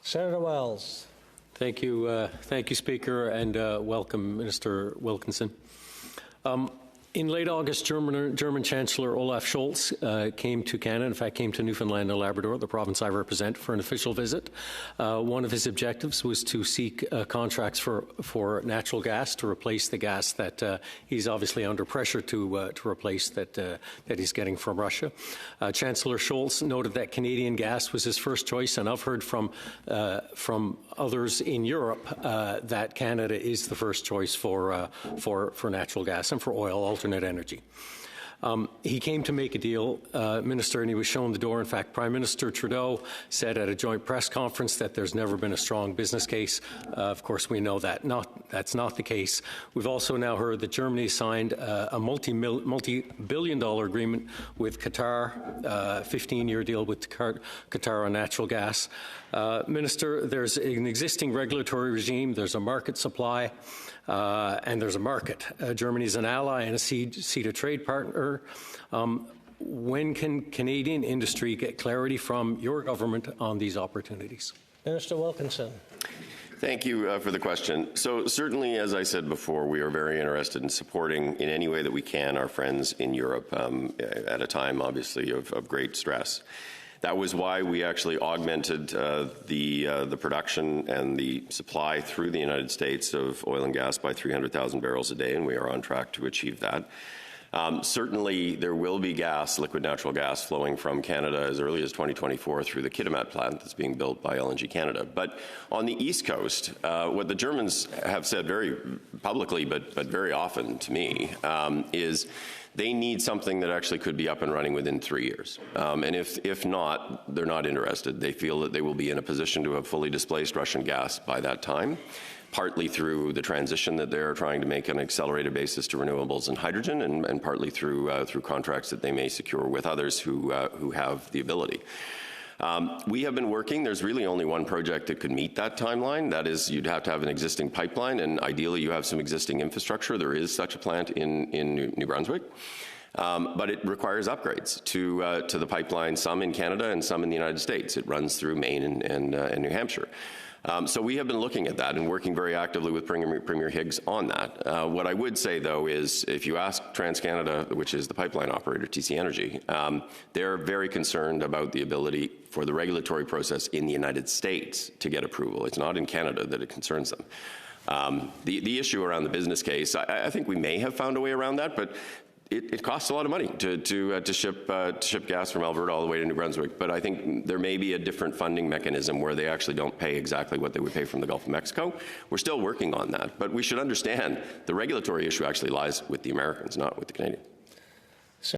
Senator Wells. Thank you, Speaker, and welcome, Minister Wilkinson. In late August, German Chancellor Olaf Scholz came to Canada, in fact came to Newfoundland and Labrador, the province I represent, for an official visit. One of his objectives was to seek contracts for natural gas to replace the gas that he's obviously under pressure to replace that he's getting from Russia. Chancellor Scholz noted that Canadian gas was his first choice, and I've heard from others in Europe that Canada is the first choice for natural gas and for oil, alternate energy. He came to make a deal, Minister, and he was shown the door. In fact, Prime Minister Trudeau said at a joint press conference that there's never been a strong business case. Of course, we know that that's not the case. We've also now heard that Germany signed a multi-billion-dollar agreement with Qatar, a 15-year deal with Qatar on natural gas. Minister, there's an existing regulatory regime, there's a market supply, and there's a market. Germany is an ally and a ceded trade partner. When can Canadian industry get clarity from your government on these opportunities? Minister Wilkinson. Thank you for the question. So certainly, as I said before, we are very interested in supporting in any way that we can our friends in Europe at a time, obviously, of great stress. That was why we actually augmented the production and the supply through the United States of oil and gas by 300,000 barrels a day, and we are on track to achieve that. Certainly, there will be gas, liquid natural gas, flowing from Canada as early as 2024 through the Kitimat plant that's being built by LNG Canada. But on the East Coast, what the Germans have said very publicly, but very often to me, is they need something that actually could be up and running within 3 years. And if not, they're not interested. They feel that they will be in a position to have fully displaced Russian gas by that time, partly through the transition that they're trying to make on an accelerated basis to renewables and hydrogen, and partly through contracts that they may secure with others who have the ability. We have been working. There's really only one project that could meet that timeline. That is, you'd have to have an existing pipeline, and ideally you have some existing infrastructure. There is such a plant in New Brunswick. But it requires upgrades to the pipeline, some in Canada and some in the United States. It runs through Maine and New Hampshire. So we have been looking at that and working very actively with Premier Higgs on that. What I would say, though, is if you ask TransCanada, which is the pipeline operator, TC Energy, they're very concerned about the ability for the regulatory process in the United States to get approval. It's not in Canada that it concerns them. The issue around the business case, I think we may have found a way around that, but it costs a lot of money to ship gas from Alberta all the way to New Brunswick. But I think there may be a different funding mechanism where they actually don't pay exactly what they would pay from the Gulf of Mexico. We're still working on that. But we should understand the regulatory issue actually lies with the Americans, not with the Canadians.